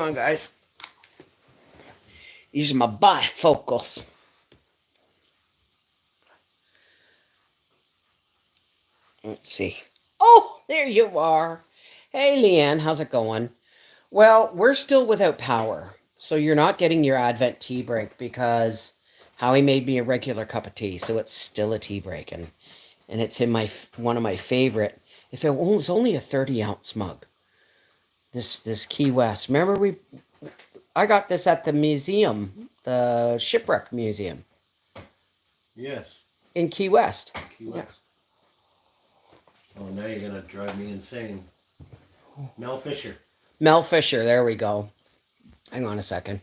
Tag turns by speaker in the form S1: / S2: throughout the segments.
S1: on, guys. Using my bifocals. Let's see. Oh, there you are. Hey, Leanne, how's it going? Well, we're still without power, so you're not getting your Advent tea break because Howie made me a regular cup of tea, so it's still a tea break, and it's in my one of my favorite. If it was only a 30-ounce mug, this Key West. Remember I got this at the museum, the shipwreck museum.
S2: Yes.
S1: In Key West.
S2: Key West. Yeah. Oh, now you're gonna drive me insane. Mel Fisher.
S1: Mel Fisher. There we go. Hang on a second.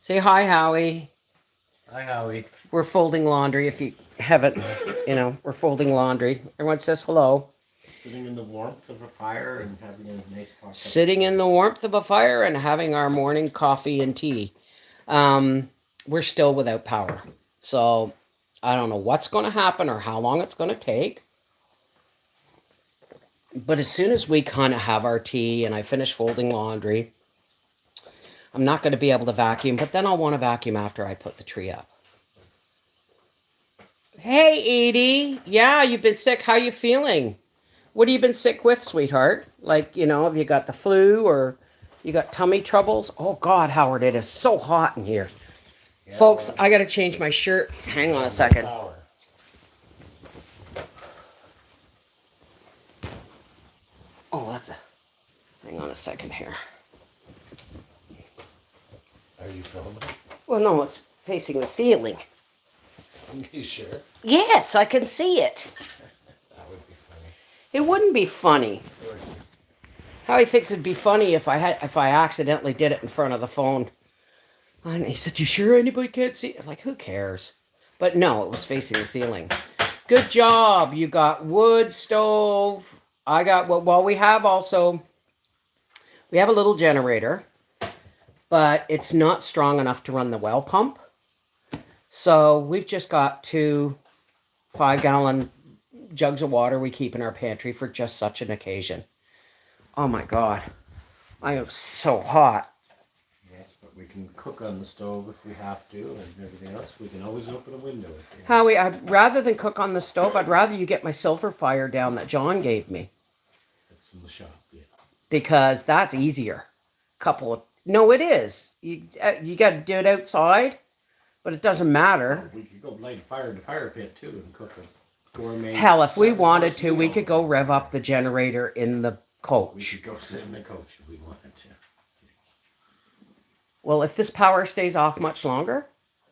S1: Say hi, Howie.
S2: Hi, Howie.
S1: We're folding laundry. If you haven't, we're folding laundry. Everyone says hello.
S2: Sitting in the warmth of a fire and having a nice coffee.
S1: Sitting in the warmth of a fire and having our morning coffee and tea. We're still without power. So I don't know what's going to happen or how long it's going to take. But as soon as we kind of have our tea and I finish folding laundry, I'm not going to be able to vacuum, but then I'll want to vacuum after I put the tree up. Hey, Edie. Yeah, you've been sick. How you feeling? What have you been sick with, sweetheart? Like, have you got the flu or you got tummy troubles? Oh, God, Howard, it is so hot in here. Yeah, folks, I got to change my shirt. Hang on a second. Oh, hang on a second here.
S2: Are you filming?
S1: Well, no, it's facing the ceiling.
S2: Are you sure?
S1: Yes, I can see it.
S2: That would be funny.
S1: It wouldn't be funny. Howie thinks it'd be funny if I accidentally did it in front of the phone. And he said, "You sure anybody can't see?" I'm like, who cares? But no, it was facing the ceiling. Good job. You got wood stove. I got, well, we have a little generator, but it's not strong enough to run the well pump. So we've just got 2 5-gallon jugs of water we keep in our pantry for just such an occasion. Oh my God. I am so hot.
S2: Yes, but we can cook on the stove if we have to, and everything else. We can always open a window.
S1: Howie, rather than cook on the stove, I'd rather you get my silver fire down that John gave me.
S2: It's in the shop, yeah.
S1: Because that's easier. No, it is. You got to do it outside, but it doesn't matter.
S2: We could go light a fire in the fire pit too and cook a gourmet.
S1: Hell, if we wanted to, we could go rev up the generator in the coach.
S2: We could go sit in the coach if we wanted to. Yes.
S1: Well, if this power stays off much longer,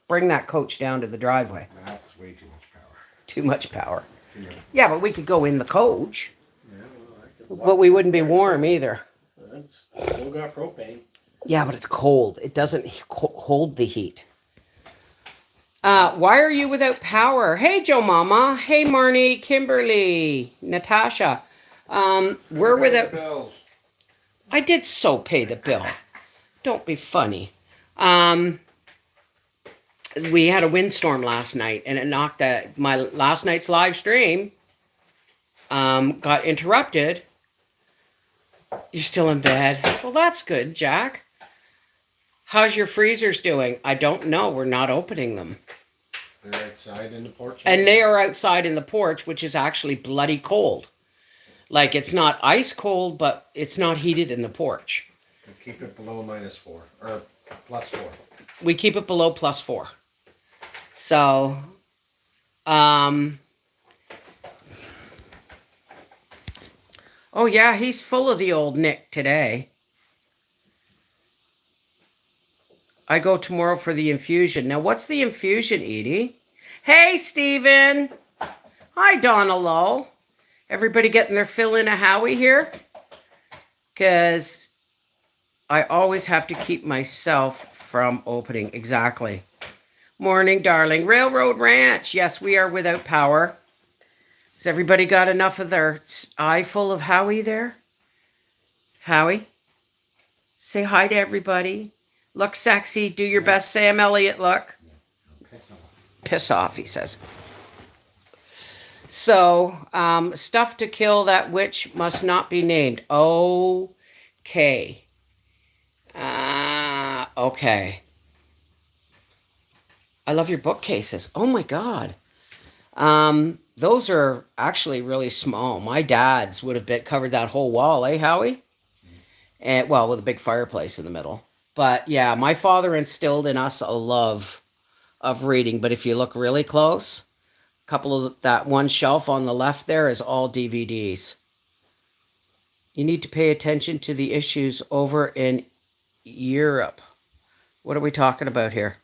S1: bring that coach down to the driveway.
S2: That's way too much power.
S1: Too much power.
S2: Yeah,
S1: yeah, but we could go in the coach.
S2: Yeah,
S1: but we wouldn't be warm either.
S2: It's still got propane.
S1: Yeah, but it's cold. It doesn't hold the heat. Why are you without power? Hey, Joe Mama. Hey, Marnie, Kimberly, Natasha. We're without...
S2: bills.
S1: I did so pay the bill. Don't be funny. We had a windstorm last night, and it knocked my last night's live stream. Got interrupted. You're still in bed. Well, that's good, Jack. How's your freezers doing? I don't know. We're not opening them.
S2: They're outside in the porch.
S1: And they are outside in the porch, which is actually bloody cold. Like, it's not ice cold, but it's not heated in the porch.
S2: We keep it below -4 or +4.
S1: We keep it below +4. So, oh yeah, he's full of the old Nick today. I go tomorrow for the infusion. Now, what's the infusion, Edie? Hey, Steven. Hi, Donna Lowe. Everybody getting their fill in a Howie here? Because I always have to keep myself from opening. Exactly. Morning, darling. Railroad Ranch. Yes, we are without power. Has everybody got enough of their eye full of Howie there? Howie? Say hi to everybody. Look sexy. Do your best Sam Elliott look. Piss off, he says. So, stuff to kill that witch must not be named. Okay. Okay. I love your bookcases. Oh my God. Those are actually really small. My dad's would have covered that whole wall, eh, Howie? And well, with a big fireplace in the middle. But yeah, my father instilled in us a love of reading. But if you look really close, a couple of that one shelf on the left there is all DVDs. You need to pay attention to the issues over in Europe. What are we talking about here?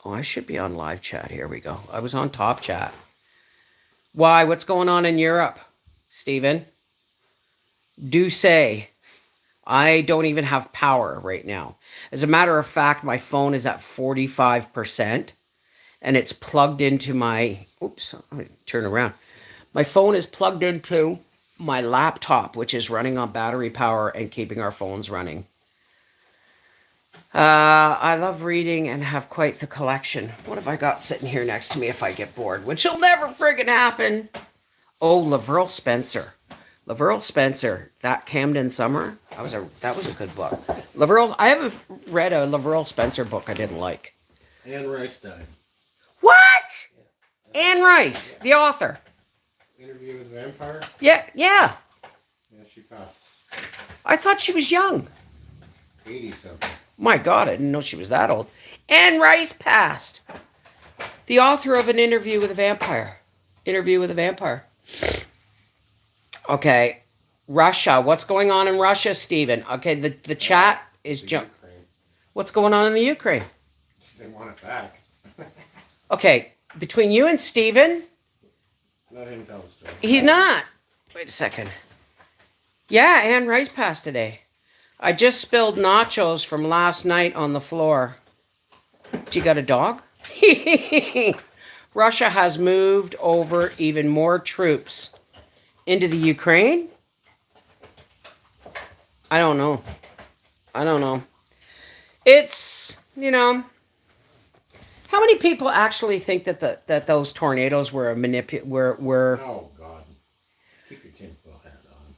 S1: Oh, I should be on live chat. Here we go. I was on top chat. Why? What's going on in Europe, Stephen? Do say. I don't even have power right now. As a matter of fact, my phone is at 45% and it's plugged into my, oops, let me turn around. My phone is plugged into my laptop, which is running on battery power and keeping our phones running. I love reading and have quite the collection. What have I got sitting here next to me if I get bored? Which will never friggin' happen. Oh, Laverle Spencer. Laverle Spencer, that Camden Summer. That was a good book. Laverle, I haven't read a Laverle Spencer book I didn't like.
S2: Anne Rice died.
S1: What? Anne Rice, the author.
S2: Interview with the Vampire?
S1: Yeah.
S2: Yeah, she passed.
S1: I thought she was young.
S2: 80-something.
S1: My God, I didn't know she was that old. Anne Rice passed. The author of An Interview with a Vampire. Interview with a Vampire. Okay. Russia. What's going on in Russia, Stephen? Okay, the chat is jump. What's going on in the Ukraine?
S2: They want it back.
S1: Okay, between you and Stephen,
S2: Let him tell the story.
S1: he's not. Wait a second. Yeah, Anne Rice passed today. I just spilled nachos from last night on the floor. Do you got a dog? Russia has moved over even more troops into the Ukraine? I don't know. It's, how many people actually think that those tornadoes were
S2: Oh, God. Keep your tinfoil hat on.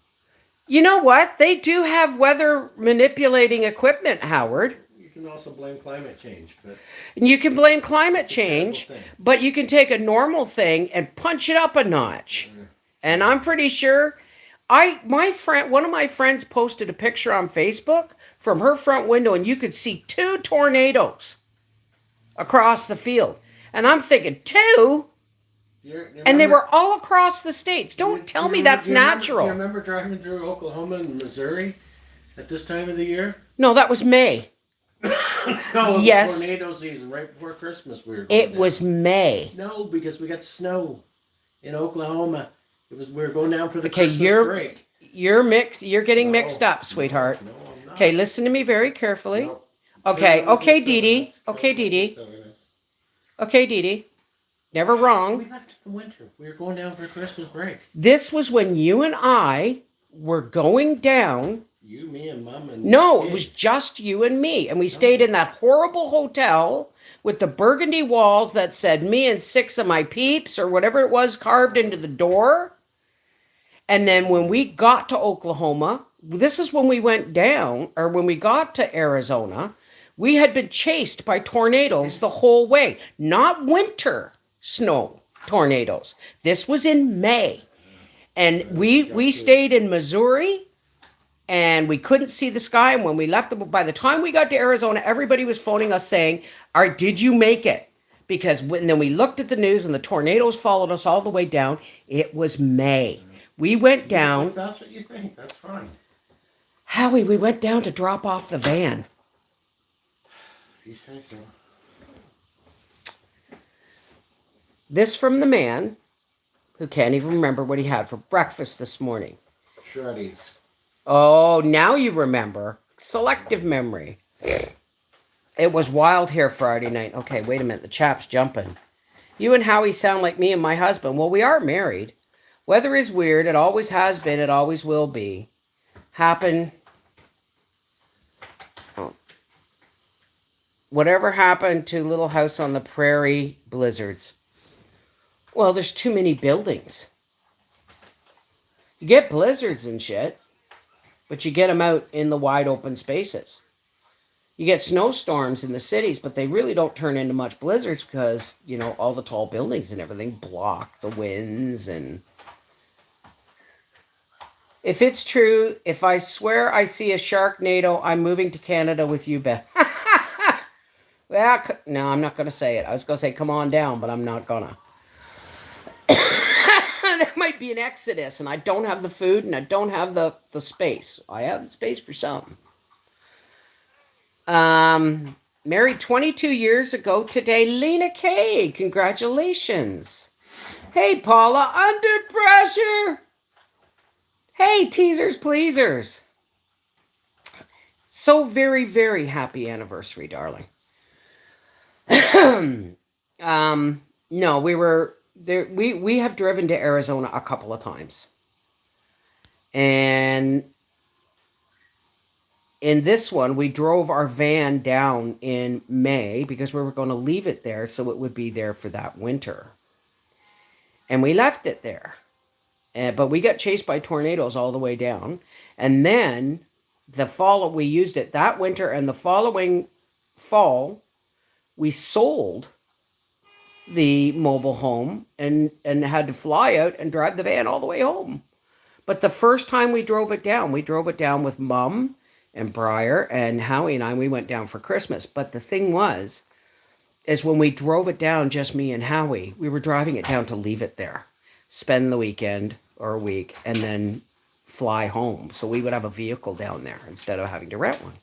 S1: You know what? They do have weather manipulating equipment, Howard.
S2: You can also blame climate change, but...
S1: And you can blame climate change, but you can take a normal thing and punch it up a notch. And I'm pretty sure one of my friends posted a picture on Facebook from her front window and you could see 2 tornadoes across the field. And I'm thinking, 2? And they were all across the states. Don't tell me that's natural.
S2: Do you remember driving through Oklahoma and Missouri at this time of the year?
S1: No, that was May.
S2: No,
S1: yes.
S2: Tornado season right before Christmas we were going
S1: It
S2: down.
S1: was May.
S2: No, because we got snow in Oklahoma. We were going down for the Christmas break.
S1: You're getting mixed up, sweetheart.
S2: No, I'm not.
S1: Okay, listen to me very carefully.
S2: No.
S1: Okay, Dee Dee. Okay, Dee Dee. Okay, Dee Dee. Never wrong.
S2: We left in the winter. We were going down for Christmas break.
S1: This was when you and I were going down.
S2: You, me, and Mom and
S1: No,
S2: kid.
S1: it was just you and me. And we stayed in that horrible hotel with the burgundy walls that said me and 6 of my peeps or whatever it was carved into the door. And then when we got to Oklahoma, this is when we went down, or when we got to Arizona, we had been chased by tornadoes the whole way. Not winter snow tornadoes. This was in May. And we stayed in Missouri. And we couldn't see the sky. And when we left, by the time we got to Arizona, everybody was phoning us saying, did you make it? Because then we looked at the news and the tornadoes followed us all the way down. It was May. We went down.
S2: If that's what you think, that's fine.
S1: Howie, we went down to drop off the van.
S2: If you say so.
S1: This from the man who can't even remember what he had for breakfast this morning.
S2: Shreddies.
S1: Oh, now you remember. Selective memory. It was wild here Friday night. Okay, wait a minute. The chap's jumping. You and Howie sound like me and my husband. Well, we are married. Weather is weird. It always has been. It always will be. Whatever happened to Little House on the Prairie blizzards? Well, there's too many buildings. You get blizzards and shit. But you get them out in the wide open spaces. You get snowstorms in the cities, but they really don't turn into much blizzards because, you know, all the tall buildings and everything block the winds. And if it's true, if I swear I see a Sharknado, I'm moving to Canada with you, Beth. Well, no, I'm not going to say it. I was going to say, come on down, but I'm not going to. There might be an exodus, and I don't have the food, and I don't have the space. I have the space for something. Married 22 years ago today, Lena K. Congratulations. Hey, Paula, under pressure. Hey, teasers, pleasers. So very, very happy anniversary, darling. No, we were there. We have driven to Arizona a couple of times. And in this one, we drove our van down in May because we were going to leave it there so it would be there for that winter. And we left it there. But we got chased by tornadoes all the way down. And then the fall, we used it that winter, and the following fall, we sold the mobile home and had to fly out and drive the van all the way home. But the first time we drove it down with Mum and Briar and Howie and I. We went down for Christmas. But the thing was, is when we drove it down, just me and Howie, we were driving it down to leave it there, spend the weekend or a week, and then fly home. So we would have a vehicle down there instead of having to rent one.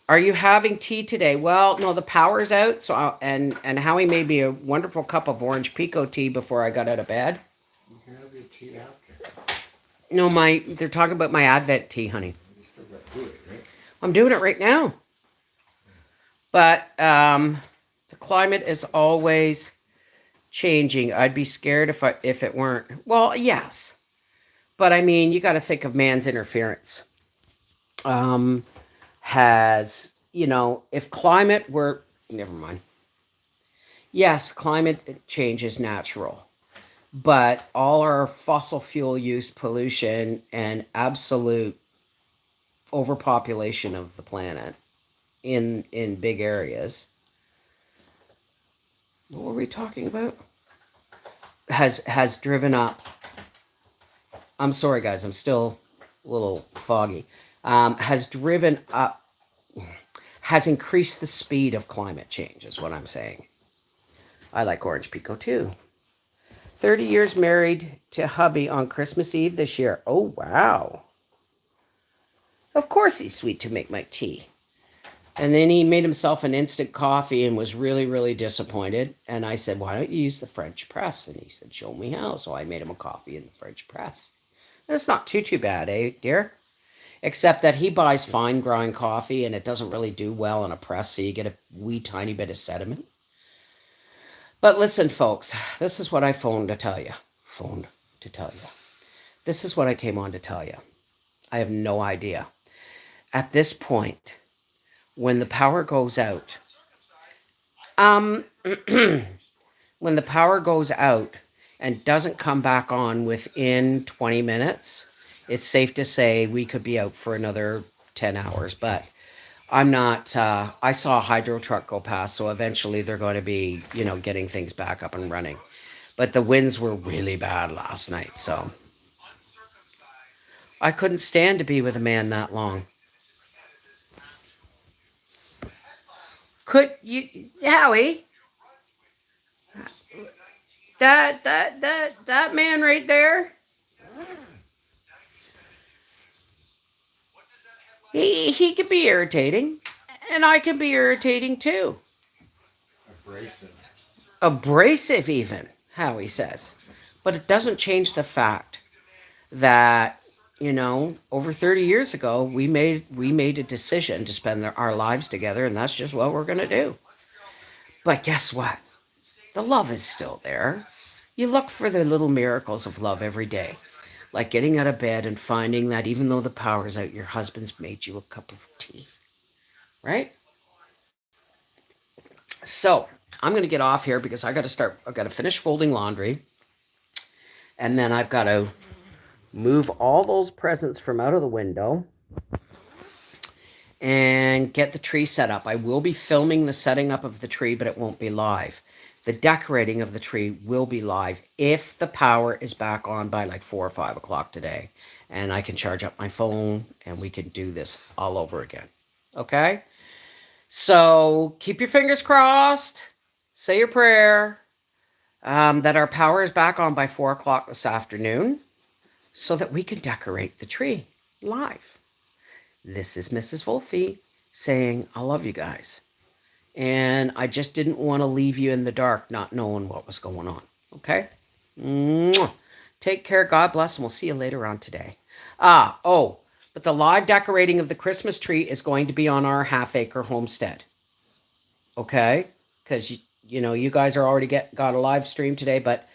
S1: Are you having tea today? Well, no, the power's out. So and Howie made me a wonderful cup of orange pico tea before I got out of bed.
S2: You can have your tea after.
S1: No, they're talking about my Advent tea, honey.
S2: You still got to do it, right?
S1: I'm doing it right now. But the climate is always changing. I'd be scared if it weren't. Well, yes. But I mean, you got to think of man's interference. If climate were, never mind. Yes, climate change is natural. But all our fossil fuel use, pollution, and absolute overpopulation of the planet in big areas. What were we talking about? Has driven up. I'm sorry, guys. I'm still a little foggy. Has driven up. Has increased the speed of climate change, is what I'm saying. I like orange pico too. 30 years married to hubby on Christmas Eve this year. Oh, wow. Of course he's sweet to make my tea. And then he made himself an instant coffee and was really, really disappointed. And I said, why don't you use the French press? And he said, show me how. So I made him a coffee in the French press. And it's not too bad, eh, dear? Except that he buys fine grind coffee and it doesn't really do well in a press. So you get a wee tiny bit of sediment. But listen, folks, this is what I phoned to tell you. This is what I came on to tell you. I have no idea. At this point, when the power goes out, when the power goes out and doesn't come back on within 20 minutes, it's safe to say we could be out for another 10 hours. But I'm not, I saw a hydro truck go past, so eventually they're going to be, getting things back up and running. But the winds were really bad last night, so I couldn't stand to be with a man that long. Could you, Howie? That man right there? He could be irritating, and I can be irritating too. Abrasive even, Howie says. But it doesn't change the fact that, over 30 years ago, we made a decision to spend our lives together, and that's just what we're going to do. But guess what? The love is still there. You look for the little miracles of love every day. Like getting out of bed and finding that even though the power's out, your husband's made you a cup of tea. Right? So, I'm going to get off here because I've got to finish folding laundry. And then I've got to move all those presents from out of the window. and get the tree set up. I will be filming the setting up of the tree, but it won't be live. The decorating of the tree will be live if the power is back on by like 4 or 5 o'clock today. And I can charge up my phone and we can do this all over again. Okay? So keep your fingers crossed. Say your prayer that our power is back on by 4 o'clock this afternoon so that we can decorate the tree live. This is Mrs. Wolfie saying, I love you guys. And I just didn't want to leave you in the dark not knowing what was going on. Okay? Mwah. Take care. God bless. And we'll see you later on today. But the live decorating of the Christmas tree is going to be on our half-acre homestead. Okay? Because, you guys are already got a live stream today, but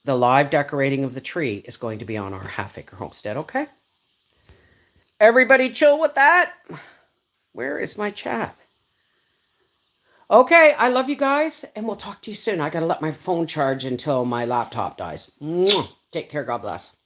S1: the live decorating of the tree is going to be on our half-acre homestead. Okay? Everybody chill with that? Where is my chat? Okay, I love you guys, and we'll talk to you soon. I got to let my phone charge until my laptop dies. Mwah. Take care. God bless.